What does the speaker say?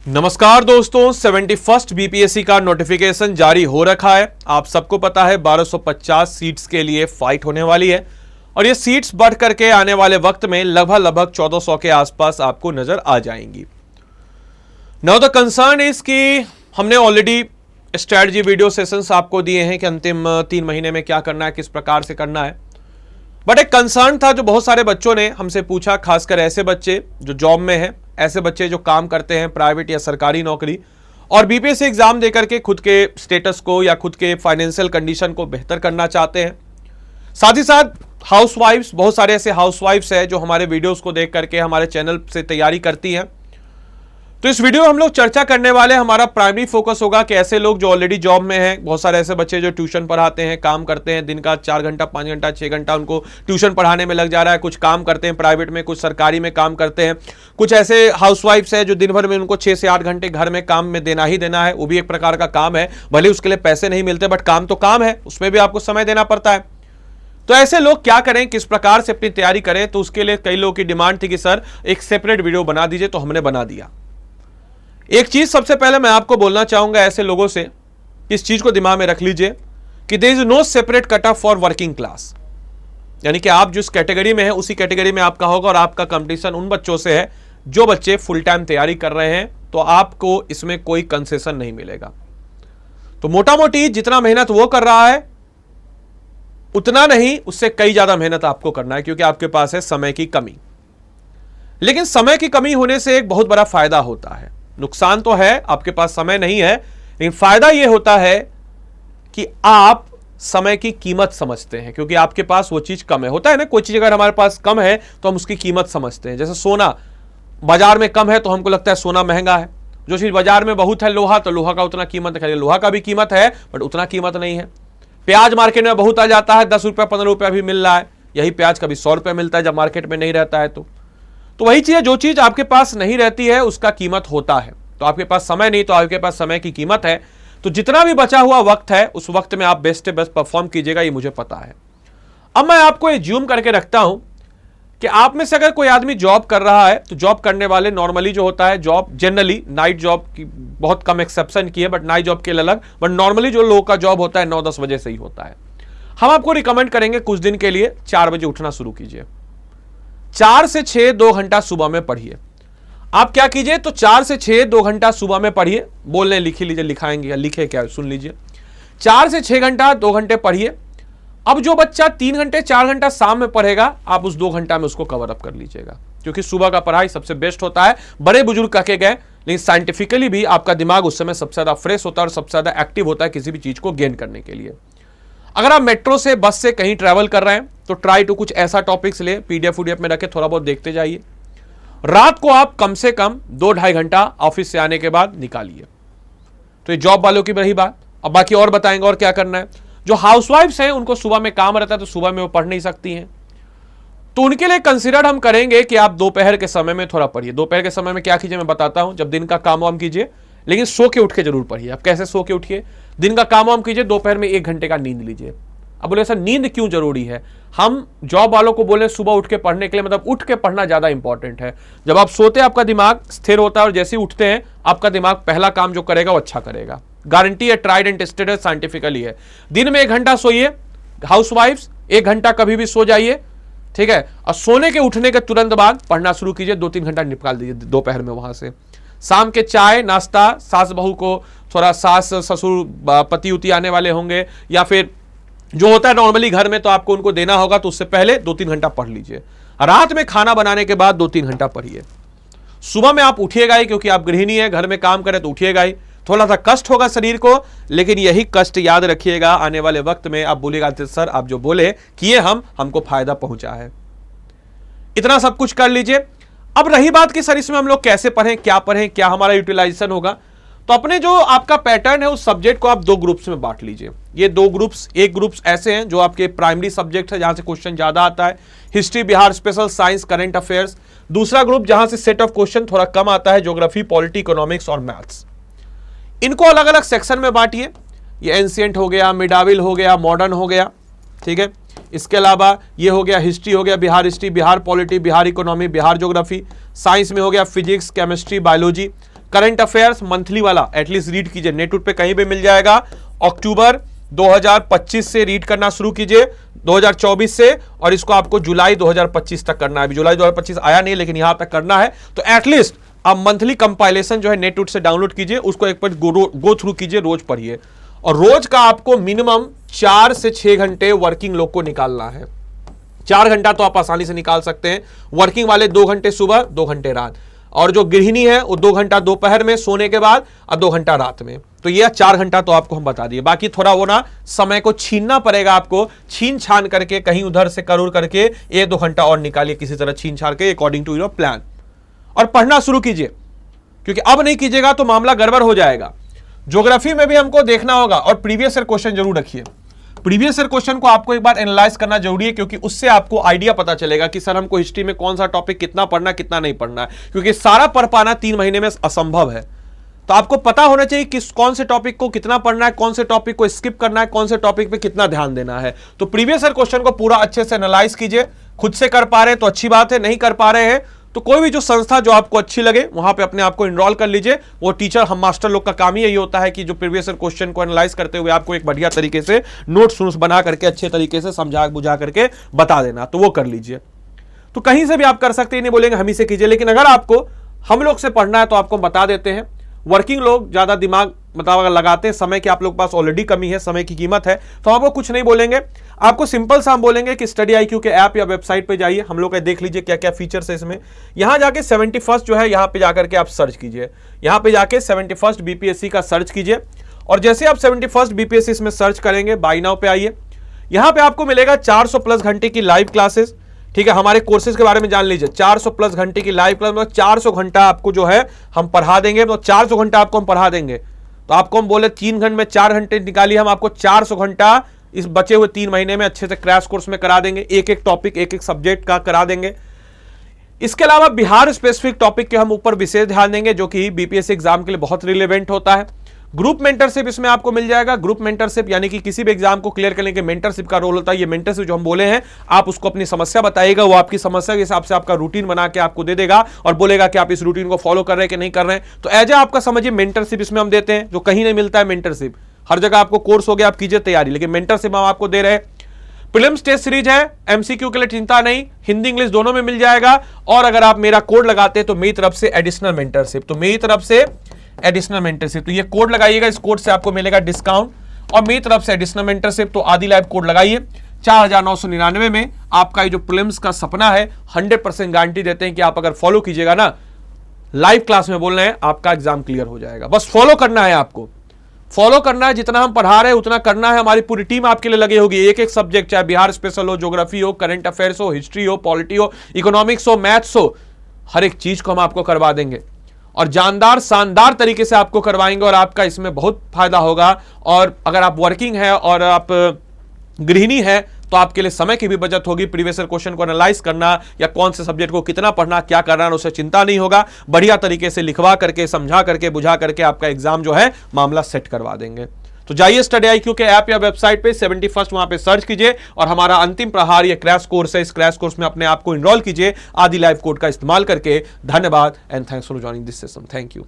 नमस्कार दोस्तों, 71st BPSC का नोटिफिकेशन जारी हो रखा है। आप सबको पता है 1250 सीट्स के लिए फाइट होने वाली है और ये सीट्स बढ़ करके आने वाले वक्त में लगभग 1400 के आसपास आपको नजर आ जाएंगी। नाउ द कंसर्न इज कि हमने ऑलरेडी स्ट्रैटेजी वीडियो सेशंस आपको दिए हैं कि अंतिम 3 महीने में क्या करना है, किस प्रकार से करना है। बट एक कंसर्न था जो बहुत सारे बच्चों ने हमसे पूछा, खासकर ऐसे बच्चे जो जॉब में हैं, ऐसे बच्चे जो काम करते हैं प्राइवेट या सरकारी नौकरी और बीपीएससी एग्जाम देकर के खुद के स्टेटस को या खुद के फाइनेंशियल कंडीशन को बेहतर करना चाहते हैं। साथ ही साथ हाउसवाइफ्स, बहुत सारे ऐसे हाउसवाइफ्स हैं जो हमारे वीडियोस को देख करके हमारे चैनल से तैयारी करती हैं। तो इस वीडियो में हम लोग चर्चा करने वाले, हमारा प्राइमरी फोकस होगा कि ऐसे लोग जो ऑलरेडी जॉब में हैं, बहुत सारे ऐसे बच्चे जो ट्यूशन पढ़ाते हैं, काम करते हैं, दिन का 4 घंटा 5 घंटा 6 घंटा उनको ट्यूशन पढ़ाने में लग जा रहा है। कुछ काम करते हैं प्राइवेट में, कुछ सरकारी में काम करते हैं। कुछ ऐसे हाउसवाइफ्स हैं जो दिन भर में उनको 6 से 8 घंटे घर में काम में देना ही देना है। वो भी एक प्रकार का काम है, भले उसके लिए पैसे नहीं मिलते, बट काम तो काम है, उसमें भी आपको समय देना पड़ता है। तो ऐसे लोग क्या करें, किस प्रकार से अपनी तैयारी करें, तो उसके लिए कई लोगों की डिमांड थी कि सर एक सेपरेट वीडियो बना दीजिए, तो हमने बना दिया। एक चीज सबसे पहले मैं आपको बोलना चाहूंगा ऐसे लोगों से, इस चीज को दिमाग में रख लीजिए कि there is no separate cut off for working class. यानी कि आप जिस कैटेगरी में है उसी कैटेगरी में आपका होगा और आपका कंपटीशन उन बच्चों से है जो बच्चे फुल टाइम तैयारी कर रहे हैं, तो आपको इसमें कोई कंसेशन नहीं मिलेगा। तो मोटा मोटी जितना मेहनत वो कर रहा है उतना नहीं, उससे कई ज्यादा मेहनत आपको करना है, क्योंकि आपके पास है समय की कमी। लेकिन समय की कमी होने से एक बहुत बड़ा फायदा होता है। नुकसान तो है, आपके पास समय नहीं है, लेकिन फायदा यह होता है कि आप समय की कीमत समझते हैं, क्योंकि आपके पास वो चीज कम है। होता है ना, कोई चीज अगर हमारे पास कम है तो हम उसकी कीमत समझते हैं। जैसे सोना बाजार में कम है तो हमको लगता है सोना महंगा है। जो चीज बाजार में बहुत है, लोहा, तो लोहा का उतना कीमत है, लोहा का भी कीमत है बट उतना कीमत नहीं है। प्याज मार्केट में बहुत आ जाता है, 10 रुपया 15 रुपया भी मिल रहा है, यही प्याज कभी 100 रुपया मिलता है जब मार्केट में नहीं रहता है। तो वही चीज है, जो चीज आपके पास नहीं रहती है उसका कीमत होता है। तो आपके पास समय नहीं, तो आपके पास समय की कीमत है। तो जितना भी बचा हुआ वक्त है उस वक्त में आप बेस्ट से बेस्ट परफॉर्म कीजिएगा, ये मुझे पता है। अब मैं आपको एज्यूम करके रखता हूं कि आप में से अगर कोई आदमी जॉब कर रहा है, तो जॉब करने वाले नॉर्मली जो होता है, जॉब जनरली नाइट जॉब की बहुत कम एक्सेप्शन की है, बट नाइट जॉब के लिए अलग, बट नॉर्मली जो लोगों का जॉब होता है 9-10 बजे से ही होता है। हम आपको रिकमेंड करेंगे कुछ दिन के लिए 4 बजे उठना शुरू कीजिए। 4 से 6 2 घंटा सुबह में पढ़िए। आप क्या कीजिए, तो 4 से 6 2 घंटा सुबह में पढ़िए। बोलने लिख लीजिए, लिखाएंगे या लिखे क्या, सुन लीजिए। 4 से 6 घंटा 2 घंटे पढ़िए। अब जो बच्चा 3 घंटे 4 घंटा शाम में पढ़ेगा, आप उस 2 घंटा में उसको कवर अप कर लीजिएगा, क्योंकि सुबह का पढ़ाई सबसे बेस्ट होता है। बड़े बुजुर्ग कहे गए, लेकिन साइंटिफिकली भी आपका दिमाग उस समय सबसे ज्यादा फ्रेश होता है और सबसे ज्यादा एक्टिव होता है किसी भी चीज को गेन करने के लिए। अगर आप मेट्रो से, बस से कहीं ट्रैवल कर रहे हैं तो ट्राई टू कुछ ऐसा टॉपिक्स ले, पीडीएफ में रखे, थोड़ा बहुत देखते जाइए। रात को आप कम से कम 2-2.5 घंटा ऑफिस से आने के बाद निकालिए। तो ये जॉब वालों की रही बात। अब बाकी और बताएंगे और क्या करना है। जो हाउसवाइफ्स हैं उनको सुबह में काम रहता है, तो सुबह में वो पढ़ नहीं सकती हैं, तो उनके लिए कंसीडर हम करेंगे कि आप दोपहर के समय में थोड़ा पढ़िए। दोपहर के समय में क्या कीजिए मैं बताता हूं। जब दिन का काम वाम कीजिए, लेकिन सो के उठ के जरूर पढ़िए। आप कैसे सो के उठिए, दिन का काम वाम कीजिए, दोपहर में 1 घंटे का नींद लीजिए। अब बोले सर नींद क्यों जरूरी है? हम जॉब वालों को बोले सुबह उठ के पढ़ने के लिए, मतलब उठ के पढ़ना ज्यादा इंपॉर्टेंट है। जब आप सोते हैं आपका दिमाग स्थिर होता है और जैसे ही उठते हैं आपका दिमाग पहला काम जो करेगा वो अच्छा करेगा। गारंटी है, ट्राइड एंड टेस्टेड है, साइंटिफिकली है। दिन में 1 घंटा सोइए, हाउसवाइफ्स 1 घंटा कभी भी सो जाइए, ठीक है। और सोने के उठने के तुरंत बाद पढ़ना शुरू कीजिए, 2-3 घंटा निकाल दीजिए दोपहर में वहां से। शाम के चाय नाश्ता, सास बहू को थोड़ा, सास ससुर पति उती आने वाले होंगे या फिर जो होता है नॉर्मली घर में, तो आपको उनको देना होगा, तो उससे पहले 2-3 घंटा पढ़ लीजिए। रात में खाना बनाने के बाद 2-3 घंटा पढ़िए। सुबह में आप उठिएगा ही, क्योंकि आप गृहिणी है, घर में काम करें तो उठिएगा ही। थोड़ा सा कष्ट होगा शरीर को, लेकिन यही कष्ट याद रखिएगा, आने वाले वक्त में आप बोलेगा सर आप जो बोले किए हमको फायदा पहुंचा है। इतना सब कुछ कर लीजिए। अब रही बात कि सर इसमें हम लोग कैसे पढ़ें, क्या हमारा यूटिलाइजेशन होगा, तो अपने जो आपका पैटर्न है उस सब्जेक्ट को आप 2 ग्रुप्स में बांट लीजिए। ये 2 ग्रुप्स, एक ग्रुप्स ऐसे हैं जो आपके प्राइमरी सब्जेक्ट है, जहां से क्वेश्चन ज्यादा आता है, history, Bihar special, science, current affairs. दूसरा ग्रुप जहां से सेट ऑफ क्वेश्चन थोड़ा कम आता है, ज्योग्राफी, पॉलिटी, इकोनॉमिक्स और मैथ्स। इनको अलग अलग सेक्शन में बांटिए। ये एंशिएंट हो गया, मिडाविल हो गया, मॉडर्न हो गया, ठीक है। इसके अलावा ये हो गया हिस्ट्री, हो गया Bihar history, Bihar polity, Bihar economy, Bihar geography. Science में हो गया physics, chemistry, biology. Current affairs monthly वाला एटलीस्ट रीड कीजिए, नेटवर्क पे कहीं भी मिल जाएगा। अक्टूबर 2025 से रीड करना शुरू कीजिए, 2024 से, और इसको आपको जुलाई 2025 तक करना है। अभी जुलाई 2025 आया नहीं, लेकिन यहां तक करना है। तो एटलीस्ट आप मंथली कंपाइलेशन जो है नेटवर्क से डाउनलोड कीजिए, उसको एक बार गो थ्रू कीजिए, रोज पढ़िए। और रोज का आपको मिनिमम 4 से 6 घंटे वर्किंग लोग को निकालना है। 4 घंटा तो आप आसानी से निकाल सकते हैं, वर्किंग वाले 2 घंटे सुबह 2 घंटे रात, और जो गृहिणी है वो 2 घंटा दोपहर में सोने के बाद और 2 घंटा रात में। तो ये 4 घंटा तो आपको हम बता दिए। बाकी थोड़ा वो ना समय को छीनना पड़ेगा आपको, छीन छान करके कहीं उधर से करूर करके 1-2 घंटा और निकालिए, किसी तरह छीन छान के अकॉर्डिंग टू योर प्लान, और पढ़ना शुरू कीजिए, क्योंकि अब नहीं कीजिएगा तो मामला गड़बड़ हो जाएगा। ज्योग्राफी में भी हमको देखना होगा, और प्रीवियस ईयर क्वेश्चन जरूर रखिए। प्रीवियस ईयर क्वेश्चन को आपको एक बार एनालाइज करना जरूरी है, क्योंकि उससे आपको आइडिया पता चलेगा कि सर हमको हिस्ट्री में कौन सा टॉपिक कितना पढ़ना कितना नहीं पढ़ना है, क्योंकि सारा पढ़ पाना 3 महीने में असंभव है। तो आपको पता होना चाहिए कि कौन से टॉपिक को कितना पढ़ना है, कौन से टॉपिक को स्किप करना है, कौन से टॉपिक पे कितना ध्यान देना है। तो प्रीवियस ईयर क्वेश्चन को पूरा अच्छे से एनालाइज कीजिए। खुद से कर पा रहे हैं तो अच्छी बात है, नहीं कर पा रहे हैं तो कोई भी जो संस्था जो आपको अच्छी लगे वहां पे अपने आप को इनरोल कर लीजिए। वो टीचर, हम मास्टर लोग का काम ही यही होता है कि जो प्रीवियस ईयर क्वेश्चन को एनालाइज करते हुए आपको एक बढ़िया तरीके से नोट्स बना करके अच्छे तरीके से समझा बुझा करके बता देना, तो वो कर लीजिए। तो कहीं से भी आप कर सकते हैं, नहीं बोलेंगे हम ही से कीजिए, लेकिन अगर आपको हम लोग से पढ़ना है तो आपको बता देते हैं। वर्किंग लोग ज्यादा दिमाग मतलब अगर लगाते हैं, समय की आप लोग के पास ऑलरेडी कमी है, समय की कीमत है, तो आपको कुछ नहीं बोलेंगे। आपको सिंपल सा हम बोलेंगे कि स्टडी IQ के ऐप या वेबसाइट पे जाइए, हम लोग का देख लीजिए क्या क्या फीचर्स है इसमें। यहां जाके 71st जो है यहां पे जाकर के आप सर्च कीजिए, यहां पे जाके 71st BPSC का सर्च कीजिए, और जैसे आप 71st BPSC इसमें सर्च करेंगे, बाय नाउ पे आइए। यहां पे आपको मिलेगा 400+ घंटे की लाइव क्लासेस। ठीक है, हमारे कोर्सेज के बारे में जान लीजिए। 400+ घंटे की लाइव क्लास, मतलब 400 घंटा आपको जो है हम पढ़ा देंगे, तो 400 घंटा आपको हम पढ़ा देंगे। तो आपको हम बोले 3 घंटे में 4 घंटे निकालिए, हम आपको 400 घंटा इस बचे हुए 3 महीने में अच्छे से क्रैश कोर्स में करा देंगे। एक एक टॉपिक, एक एक सब्जेक्ट का करा देंगे। इसके अलावा बिहार स्पेसिफिक टॉपिक के हम ऊपर विशेष ध्यान देंगे, जो कि BPSC एग्जाम के लिए बहुत रिलेवेंट होता है। ग्रुप मेंटरशिप इसमें आपको मिल जाएगा। ग्रुप मेंटरशिप यानी कि किसी भी एग्जाम को क्लियर करने के मेंटरशिप का रोल होता है। ये मेंटरशिप जो हम बोले हैं, आप उसको अपनी समस्या बताइएगा, वो आपकी समस्या के हिसाब से आपका रूटीन बना के आपको दे देगा और बोलेगा कि आप इस रूटीन को फॉलो कर रहे हैं कि नहीं कर रहे हैं। तो एज ए आपका समझिए मेंटरशिप इसमें हम देते हैं, जो कहीं नहीं मिलता है। मेंटरशिप हर जगह आपको कोर्स हो गया, आप कीजिए तैयारी, लेकिन मेंटरशिप हम आपको दे रहे हैं। प्रीलिम्स टेस्ट सीरीज है, MCQ के लिए चिंता नहीं, हिंदी इंग्लिश दोनों में मिल जाएगा। और अगर आप मेरा कोड लगाते हैं तो मेरी तरफ से एडिशनल मेंटरशिप, तो मेरी तरफ से एडिशनल मेंटरशिप, तो ये कोड लगाइएगा, इस कोड से आपको मिलेगा डिस्काउंट। और मेरी तरफ से एडिशनल मेंटरशिप, तो आदि लाइव कोड लगाइए। 4999 में आपका ये जो प्रीलिम्स का सपना है 100% गारंटी देते हैं कि आप अगर फॉलो कीजिएगा ना, लाइव क्लास में बोल रहे हैं, आपका एग्जाम क्लियर हो जाएगा। बस फॉलो करना है, आपको फॉलो करना है, जितना हम पढ़ा रहे हैं उतना करना है। हमारी पूरी टीम आपके लिए लगी होगी, एक एक सब्जेक्ट, चाहे बिहार स्पेशल हो, ज्योग्राफी हो, करंट अफेयर्स हो, हिस्ट्री हो, पॉलिटी हो, इकोनॉमिक्स हो, मैथ्स हो, हर एक चीज को हम आपको करवा देंगे और जानदार शानदार तरीके से आपको करवाएंगे और आपका इसमें बहुत फायदा होगा। और अगर आप वर्किंग है और आप गृहिणी है तो आपके लिए समय की भी बचत होगी। प्रीवियस ईयर क्वेश्चन को एनालाइज करना या कौन से सब्जेक्ट को कितना पढ़ना, क्या करना है, उससे चिंता नहीं होगा। बढ़िया तरीके से लिखवा करके, समझा करके, बुझा करके आपका एग्जाम जो है मामला सेट करवा देंगे। तो जाइए स्टडी IQ के ऐप या वेबसाइट पे 71st वहां पे सर्च कीजिए और हमारा अंतिम प्रहार ये क्रैश कोर्स है, इस क्रैश कोर्स में अपने आप को इनरोल कीजिए आदि लाइव कोड का इस्तेमाल करके। धन्यवाद and thanks for joining this session. Thank you.